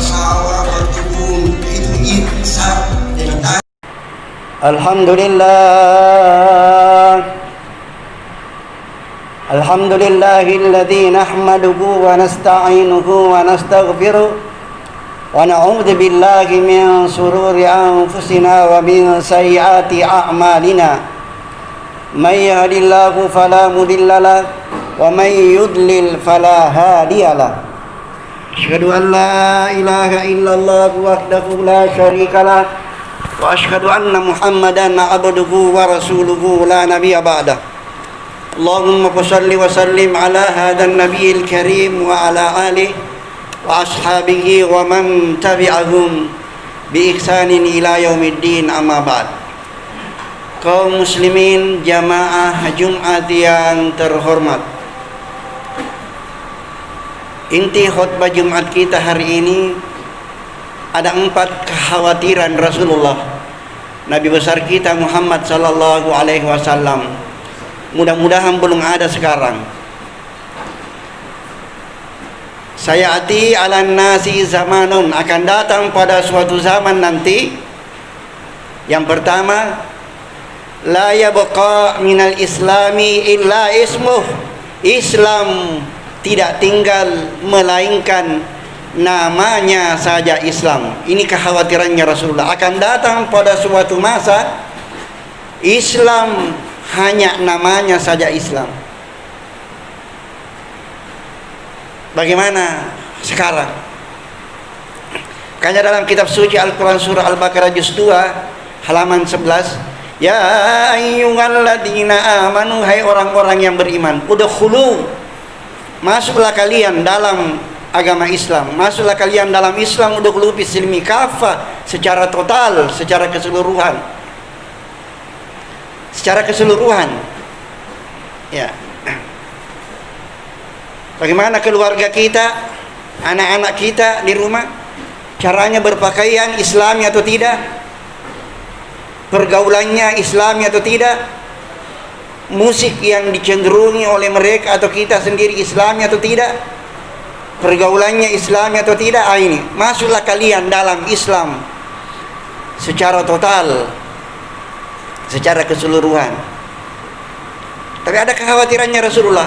bersawah, berkebun, itu insaf dengan Alhamdulillahilladzi nahmaduhu wa nasta'inuhu wa nastaghfiruh wa na'udzu billahi min shururi anfusina wa min sayyiati a'malina may yahdihillahu fala mudilla lahu wa may yudlil fala hadiya lahu asyhadu an la ilaha illallah wahdahu la syarika lahu wa asyhadu anna muhammadan abduhu wa rasuluhu la nabiyya ba'dah. Allahumma shalli wa sallim ala hadzal nabiyil karim wa ala alihi wa ashabihi wa man tabi'ahum bi ihsanin ila yaumiddin, amma ba'd. Kaum muslimin jamaah Jumat yang terhormat, inti khutbah Jumat kita hari ini ada 4 kekhawatiran Rasulullah Nabi besar kita Muhammad sallallahu alaihi wasallam. Mudah-mudahan belum ada sekarang. Sayati alan nasi zamanun, akan datang pada suatu zaman nanti. Yang pertama, la yabqa minal islami illa ismuh. Islam tidak tinggal melainkan namanya saja Islam. Ini kekhawatirannya Rasulullah. Akan datang pada suatu masa Islam hanya namanya saja Islam. Bagaimana sekarang? Karena dalam kitab suci Al-Quran surah Al-Baqarah juz 2 halaman 11, ya ayyuhalladzina amanu, hai orang-orang yang beriman, udkhulu, masuklah kalian dalam agama Islam, masuklah kalian dalam Islam, udkhulu fis-silmi kafah, secara total, secara keseluruhan. Secara keseluruhan, ya. Bagaimana keluarga kita, anak-anak kita di rumah, caranya berpakaian Islami atau tidak, pergaulannya Islami atau tidak, musik yang dicenderungi oleh mereka atau kita sendiri Islami atau tidak, pergaulannya Islami atau tidak. Ini masuklah kalian dalam Islam secara total, secara keseluruhan. Tapi ada kekhawatirannya Rasulullah,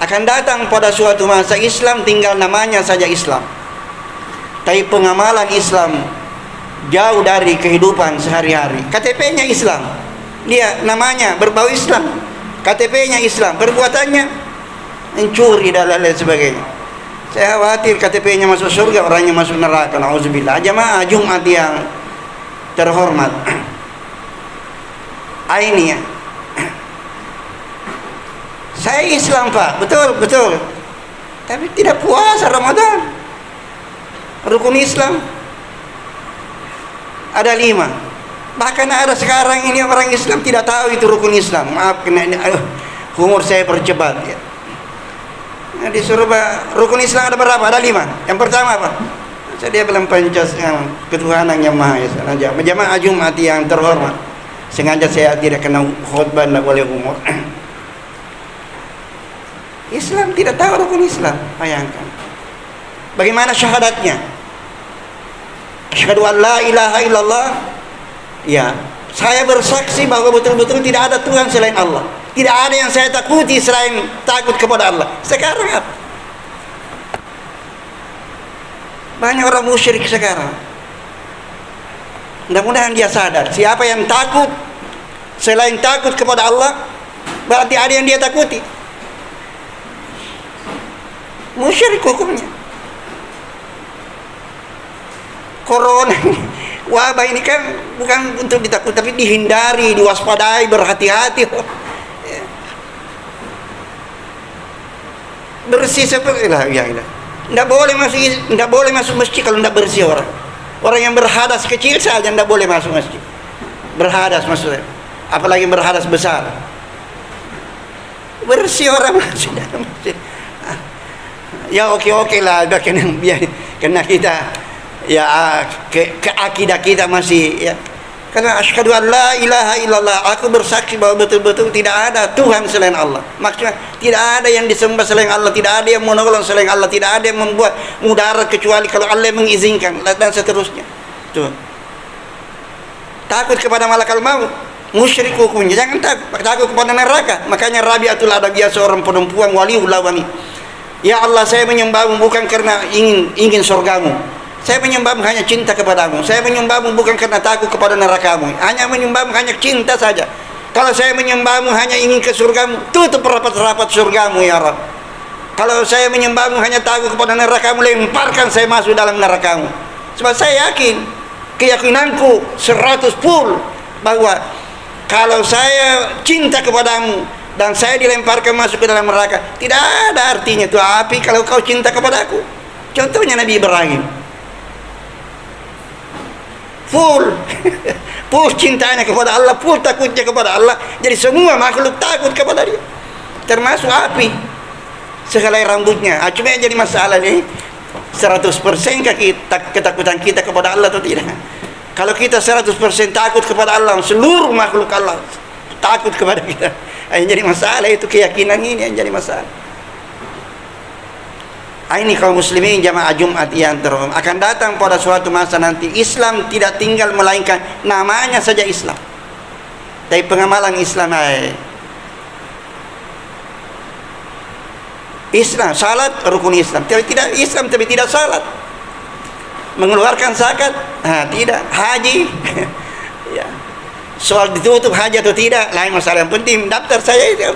akan datang pada suatu masa Islam tinggal namanya saja Islam, tapi pengamalan Islam jauh dari kehidupan sehari-hari. KTP-nya Islam, dia namanya berbau Islam, KTP-nya Islam, perbuatannya mencuri dan lain sebagainya. Saya khawatir KTP-nya masuk surga, orangnya masuk neraka. Nauzubillah. Jamaah Jumat yang terhormat, ini ya, saya Islam Pak, betul, tapi tidak puasa Ramadan. Rukun Islam ada 5, bahkan ada sekarang ini orang Islam tidak tahu itu rukun Islam. Maaf, kena ini, umur saya bercepat ya. Nah, disuruh rukun Islam ada berapa? Ada 5. Yang pertama apa? Dia bilang Pancasila, ketuhanan yang Maha Esa. Jamaah Jumat yang terhormat, sengaja saya tidak kena khutbah, tidak boleh umur. Islam tidak tahu rukun Islam. Bayangkan bagaimana syahadatnya, asyhadu an la ilaha illallah, ya, saya bersaksi bahwa betul-betul tidak ada Tuhan selain Allah, tidak ada yang saya takuti selain takut kepada Allah. Sekarang apa? Banyak orang musyrik sekarang. Mudah-mudahan dia sadar, siapa yang takut selain takut kepada Allah, berarti ada yang dia takuti. Musyrik hukumnya. Corona, wabah ini kan bukan untuk ditakuti, tapi dihindari, diwaspadai, berhati-hati. Bersih seperti ya. Tidak boleh masuk masjid kalau tidak bersih orang. Orang yang berhadas kecil saja tidak boleh masuk masjid. Berhadas maksudnya, apalagi berhadas besar. Bersih orang masuk dalam masjid. Ya oke lah, karena kita ya ke akidah kita masih ya Karena asyhadu an la ilaha illallah, aku bersaksi bahwa betul-betul tidak ada Tuhan selain Allah. Maksudnya tidak ada yang disembah selain Allah, tidak ada yang menolong selain Allah, tidak ada yang membuat mudarat kecuali kalau Allah yang mengizinkan, dan seterusnya. Tuh. Takut kepada malakal maut, musyrik hukumnya. Jangan takut kepada neraka. Makanya Rabi'atul Adawiyah, seorang perempuan waliullah wanita, ya Allah, saya menyembahmu bukan karena ingin surgamu. Saya menyembahmu hanya cinta kepadamu. Saya menyembahmu bukan karena takut kepada nerakamu. Hanya menyembahmu hanya cinta saja. Kalau saya menyembahmu hanya ingin ke surgamu, tutup rapat-rapat surgamu ya Rabb. Kalau saya menyembahmu hanya takut kepada nerakamu, lemparkan saya masuk dalam nerakamu. Sebab saya yakin, keyakinanku 100% bahwa kalau saya cinta kepadamu dan saya dilemparkan masuk ke dalam neraka, tidak ada artinya itu api kalau kau cinta kepadaku. Contohnya Nabi Ibrahim, full cintanya kepada Allah, full takutnya kepada Allah. Jadi semua makhluk takut kepada dia, termasuk api sehelai rambutnya. Cuma yang jadi masalah nih, 100% ketakutan kita kepada Allah atau tidak. Kalau kita 100% takut kepada Allah, seluruh makhluk Allah takut kepada kita. Yang jadi masalah itu keyakinan ini yang jadi masalah. Ini kaum muslimin jamaah Jumat yang terhormat, akan datang pada suatu masa nanti Islam tidak tinggal melainkan namanya saja Islam, tapi pengamalan Islam Islam, salat rukun Islam, tapi tidak Islam, tapi tidak salat, mengeluarkan zakat, tidak, haji, ya, soal ditutup haji atau tidak lain masalah, yang penting daftar saya itu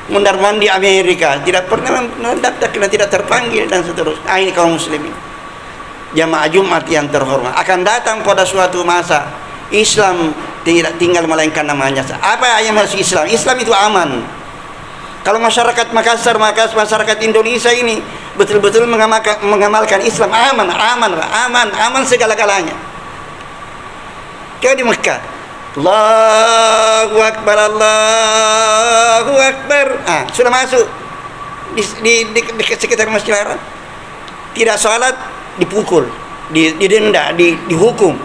mundar-mandir Amerika, tidak pernah mendaftar karena tidak terpanggil dan seterusnya. Ini kaum muslimin jamaah Jumat yang terhormat, akan datang pada suatu masa Islam tidak tinggal melainkan namanya. Apa yang masuk Islam? Islam itu aman. Kalau masyarakat Makassar, masyarakat Indonesia ini betul-betul mengamalkan Islam, aman segala-galanya. Kayak di Mekah, Allahu Akbar, Allahu Akbar. Sudah masuk di sekitar Masjidil Haram. Tidak salat, dipukul, didenda, dihukum.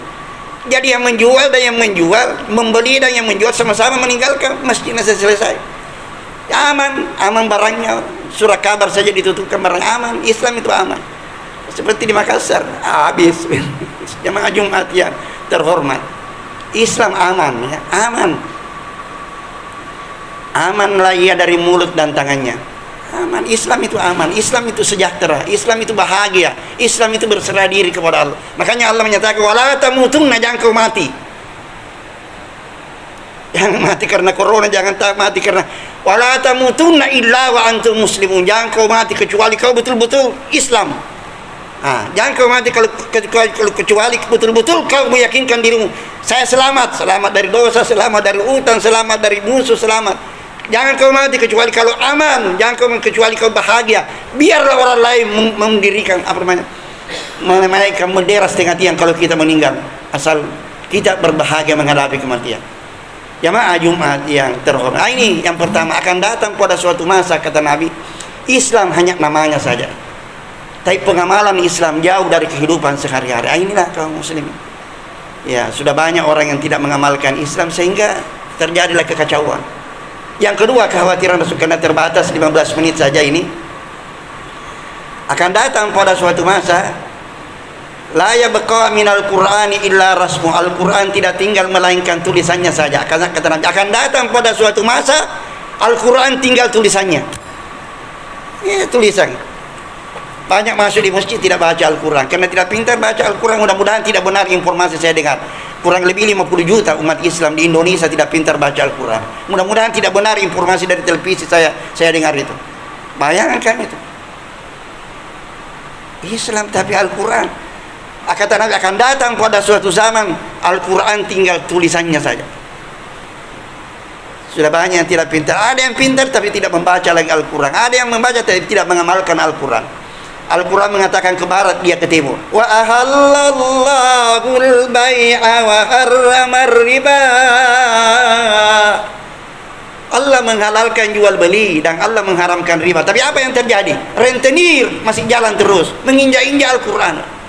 Jadi yang menjual dan yang menjual, membeli dan yang menjual sama-sama meninggalkan masjidnya selesai. Aman barangnya. Surat kabar saja ditutupkan, barang aman. Islam itu aman. Seperti di Makassar, habis. Jamaah Jumat yang terhormat, Islam aman, ya, amanlah ia dari mulut dan tangannya. Aman. Islam itu aman, Islam itu sejahtera, Islam itu bahagia, Islam itu berserah diri kepada Allah. Makanya Allah menyatakan wala tamutunna, jangan kau mati. Jangan mati karena corona, jangan mati karena wala tamutunna illa wa antum muslimun, jangan kau mati kecuali kau betul-betul Islam. Jangan kau mati kecuali betul-betul kau meyakinkan dirimu, saya selamat dari dosa, selamat dari utang, selamat dari musuh, selamat. Jangan kau mati kecuali kalau aman, jangan kau kecuali kau bahagia. Biarlah orang lain mendirikan menaikkan bendera setengah tiang kalau kita meninggal, asal kita berbahagia menghadapi kematian. Jamaah Jumat yang terhormat, ini yang pertama, akan datang pada suatu masa, kata Nabi, Islam hanya namanya saja, tapi pengamalan Islam jauh dari kehidupan sehari-hari. Inilah kaum muslimin. Ya, sudah banyak orang yang tidak mengamalkan Islam sehingga terjadilah kekacauan. Yang kedua, kekhawatiran Rasul, karena terbatas 15 menit saja ini, akan datang pada suatu masa la yabqa minal Qur'ani illa rasmu, Al-Quran tidak tinggal melainkan tulisannya saja. Kata Nabi, akan datang pada suatu masa Al-Quran tinggal tulisannya. Ya, tulisan. Banyak masuk di masjid tidak baca Al-Quran karena tidak pintar baca Al-Quran. Mudah-mudahan tidak benar informasi saya dengar, kurang lebih 50 juta umat Islam di Indonesia tidak pintar baca Al-Quran. Mudah-mudahan tidak benar informasi dari televisi saya dengar itu. Bayangkan itu, Islam tapi Al-Quran. Kata Nabi, akan datang pada suatu zaman Al-Quran tinggal tulisannya saja. Sudah banyak yang tidak pintar. Ada yang pintar tapi tidak membaca lagi Al-Quran. Ada yang membaca tapi tidak mengamalkan Al-Quran. Al-Quran mengatakan ke barat, dia ke timur. Wa ahallallahu al-bai'a wa harramar riba. Allah menghalalkan jual beli dan Allah mengharamkan riba. Tapi apa yang terjadi? Rentenir masih jalan terus menginjak-injak Al-Quran.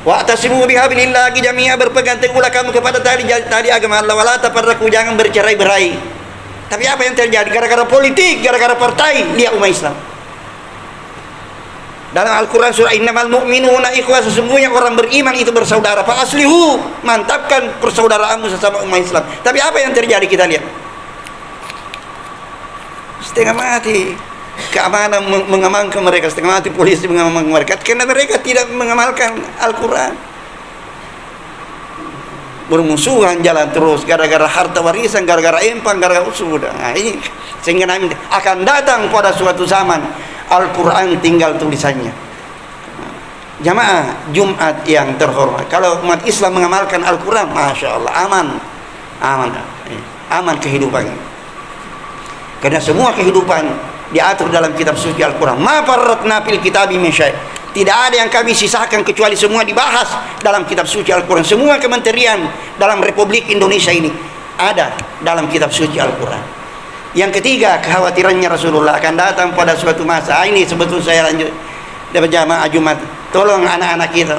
Wa'tasimu bihablillah jami'a, berpegang teguhlah kamu kepada tali agama Allah, wala tafarraqu, jangan bercerai-berai. Tapi apa yang terjadi? Gara-gara politik, gara-gara partai, lihat umat Islam. Dalam Al-Quran surah Innamal mu'minuna ikhwah, sesungguhnya orang beriman itu bersaudara. Fa aslihu, mantapkan persaudaraanmu sesama umat Islam. Tapi apa yang terjadi kita lihat? Setengah mati keamanan mengamankan mereka, setengah mati polisi mengamankan mereka, karena mereka tidak mengamalkan Al-Quran. Bermusuhan jalan terus gara-gara harta warisan, gara-gara empang, gara-gara sudah. Nah, ini sehingga nanti akan datang pada suatu zaman Al-Quran tinggal tulisannya. Jamaah Jumat yang terhormat, kalau umat Islam mengamalkan Al-Quran, Masya Allah, aman kehidupan. Karena semua kehidupan diatur dalam kitab suci Al-Quran. Ma farratna fil kitabi min syai'. Tidak ada yang kami sisakan kecuali semua dibahas dalam kitab suci Al-Quran. Semua kementerian dalam Republik Indonesia ini ada dalam kitab suci Al-Quran. Yang ketiga, kekhawatirannya Rasulullah akan datang pada suatu masa. Ini sebetulnya saya lanjut dapat jamaah Jumat. Tolong anak-anak kita,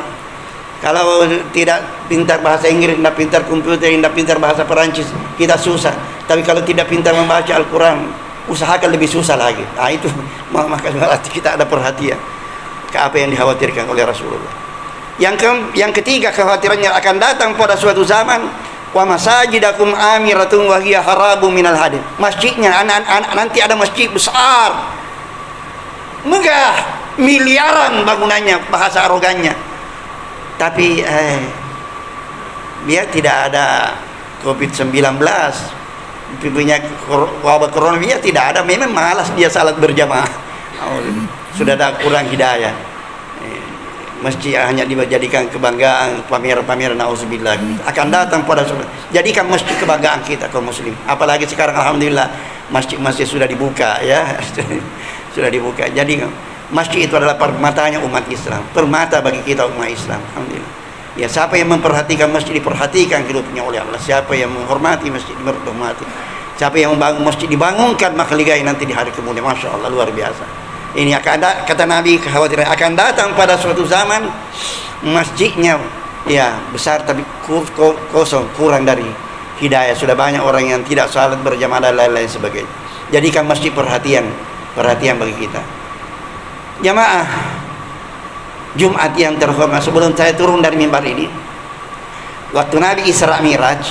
kalau tidak pintar bahasa Inggris, tidak pintar komputer, tidak pintar bahasa Perancis, kita susah. Tapi kalau tidak pintar membaca Al-Quran, usahakan lebih susah lagi. Nah itu maka berarti kita ada perhatian ke apa yang dikhawatirkan oleh Rasulullah. Yang ketiga, kekhawatirannya akan datang pada suatu zaman, wa masajidakum amiratun wa hiya harabun minal hadid. Masjidnya anak-anak nanti ada masjid besar, megah, miliaran bangunannya, bahasa arogannya. Tapi biar tidak ada COVID-19, punya wabah corona, dia tidak ada. Memang malas dia salat berjamaah. Sudah ada kurang hidayah. Masjid hanya dijadikan kebanggaan, pameran-pameran, nauzubillah. Akan datang pada jadikan masjid kebanggaan kita kaum muslim. Apalagi sekarang alhamdulillah masjid-masjid sudah dibuka ya. Sudah dibuka. Jadi masjid itu adalah permatanya umat Islam, permata bagi kita umat Islam. Alhamdulillah. Ya, siapa yang memperhatikan masjid diperhatikan hidupnya oleh Allah. Siapa yang menghormati masjid dihormati. Siapa yang membangun masjid dibangunkan mahligai nanti di hari kemudian. Masya Allah, luar biasa. Ini akan ada, kata Nabi, kekhawatiran akan datang pada suatu zaman masjidnya ya besar tapi kosong, kurang dari hidayah. Sudah banyak orang yang tidak salat berjamaah dan lain-lain sebagainya. Jadikan masjid perhatian bagi kita. Jamaah Jumat yang terhormat, sebelum saya turun dari mimbar ini, waktu Nabi Isra Miraj,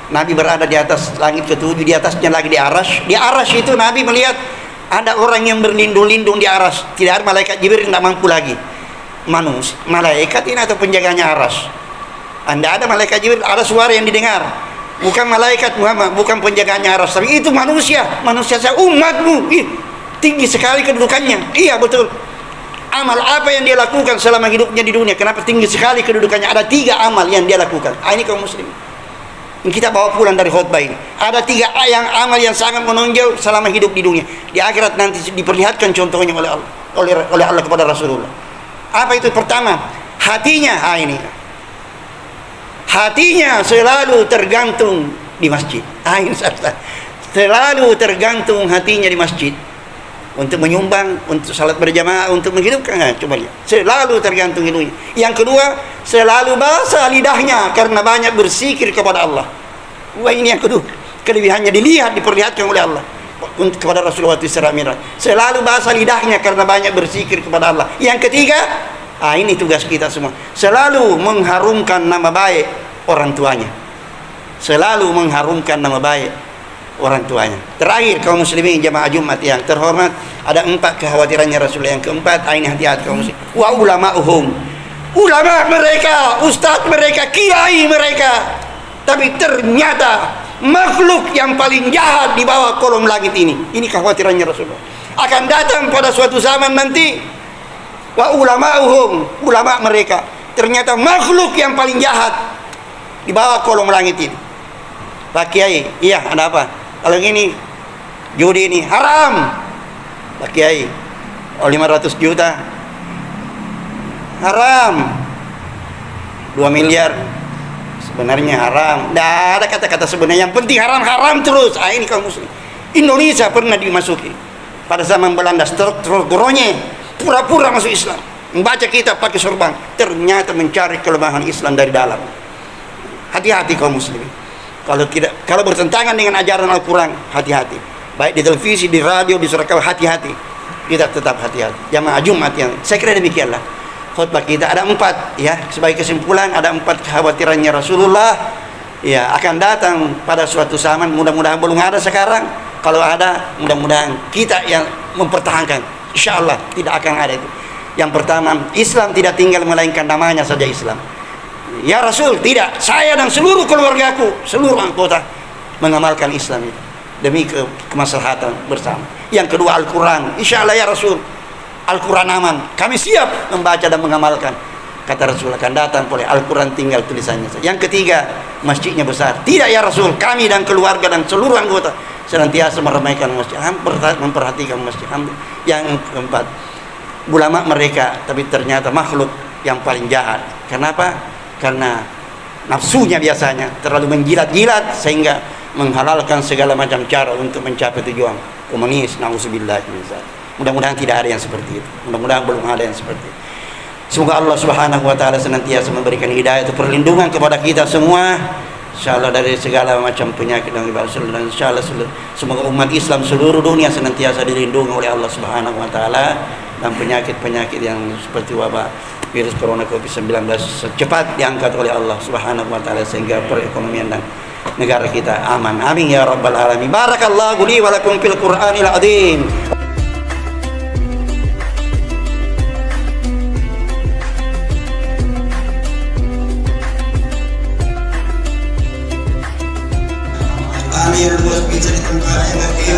Nabi berada di atas langit ketujuh, di atasnya lagi di Arasy. Di Arasy itu Nabi melihat ada orang yang berlindung-lindung di Arasy. Tidak ada malaikat Jibril, tidak mampu lagi. Manusia, malaikat ini atau penjaganya Arasy. Anda ada malaikat Jibril, ada suara yang didengar. Bukan malaikat Muhammad, bukan penjaganya Arasy, tapi itu manusia saya, umatmu. Tinggi sekali kedudukannya. Iya betul. Amal apa yang dia lakukan selama hidupnya di dunia? Kenapa tinggi sekali kedudukannya? Ada 3 amal yang dia lakukan. Ini kaum muslim. Yang kita bawa pulang dari khutbah ini. Ada 3 amal yang sangat menonjol selama hidup di dunia. Di akhirat nanti diperlihatkan contohnya oleh Allah, oleh Allah kepada Rasulullah. Apa itu? Pertama, hatinya. Ini. Hatinya selalu tergantung di masjid. Ini selalu tergantung hatinya di masjid. Untuk menyumbang, untuk salat berjamaah, untuk menghidupkan, coba lihat. Selalu tergantung hidupnya. Yang kedua, selalu basah lidahnya karena banyak berzikir kepada Allah. Wah, ini yang kedua. Kelebihannya dilihat, diperlihatkan oleh Allah kepada Rasulullah Isra Miraj. Selalu basah lidahnya karena banyak berzikir kepada Allah. Yang ketiga, ini tugas kita semua. Selalu mengharumkan nama baik orang tuanya. Selalu mengharumkan nama baik orang tuanya. Terakhir kaum muslimin jamaah Jumat yang terhormat, ada 4 kekhawatirannya Rasulullah. Yang keempat, ini hati-hati kaum muslimin. Wa ulama'uhum, ulama mereka, ustaz mereka, kiai mereka, tapi ternyata makhluk yang paling jahat di bawah kolom langit ini. Ini kekhawatirannya Rasulullah. Akan datang pada suatu zaman nanti, wa ulama'uhum, ulama mereka, ternyata makhluk yang paling jahat di bawah kolom langit ini. Pak Kiai, iya ada apa? Kalau gini, judi ini haram. Pak Kiai, 500 juta haram, 2 miliar sebenarnya haram. Tidak ada kata-kata sebenarnya, yang penting haram terus. Ini kaum muslim. Indonesia pernah dimasuki pada zaman Belanda, struktur pura-pura masuk Islam. membaca kitab pakai sorban, ternyata mencari kelemahan Islam dari dalam. Hati-hati kaum muslimin. Kalau bertentangan dengan ajaran Al-Quran, hati-hati. Baik di televisi, di radio, di surat kabar, hati-hati. Kita tetap hati-hati. Jamaah Jumat yang saya kira demikianlah khutbah kita. Ada 4 ya, sebagai kesimpulan ada 4 kekhawatirannya Rasulullah ya akan datang pada suatu zaman. Mudah-mudahan belum ada sekarang. Kalau ada, mudah-mudahan kita yang mempertahankan. Insya Allah tidak akan ada itu. Yang pertama, Islam tidak tinggal melainkan namanya saja Islam. Ya Rasul, tidak. Saya dan seluruh keluargaku, seluruh anggota mengamalkan Islam itu demi kemaslahatan bersama. Yang kedua, Al-Quran. Insya Allah ya Rasul, Al-Quran aman. Kami siap membaca dan mengamalkan. Kata Rasul akan datang oleh Al-Quran, tinggal tulisannya saja. Yang ketiga, masjidnya besar. Tidak ya Rasul, kami dan keluarga dan seluruh anggota senantiasa meramaikan masjid, memperhatikan masjid. Yang keempat, ulama mereka tapi ternyata makhluk yang paling jahat. Kenapa? Karena nafsunya biasanya terlalu menjilat-jilat sehingga menghalalkan segala macam cara untuk mencapai tujuan komunis. Nauzubillah. Mudah-mudahan tidak ada yang seperti itu. Mudah-mudahan belum ada yang seperti itu. Semoga Allah Subhanahu wa taala senantiasa memberikan hidayah atau perlindungan kepada kita semua. Insyaallah dari segala macam penyakit dan dan insyaallah semoga umat Islam seluruh dunia senantiasa dilindungi oleh Allah Subhanahu wa taala dan penyakit-penyakit yang seperti wabah virus corona COVID-19 cepat diangkat oleh Allah Subhanahu wa taala sehingga perekonomian dan negara kita aman. Amin ya rabbal alamin. Barakallahu li wa lakum fil Qur'anil azim. Amir bos bisa di tempat yang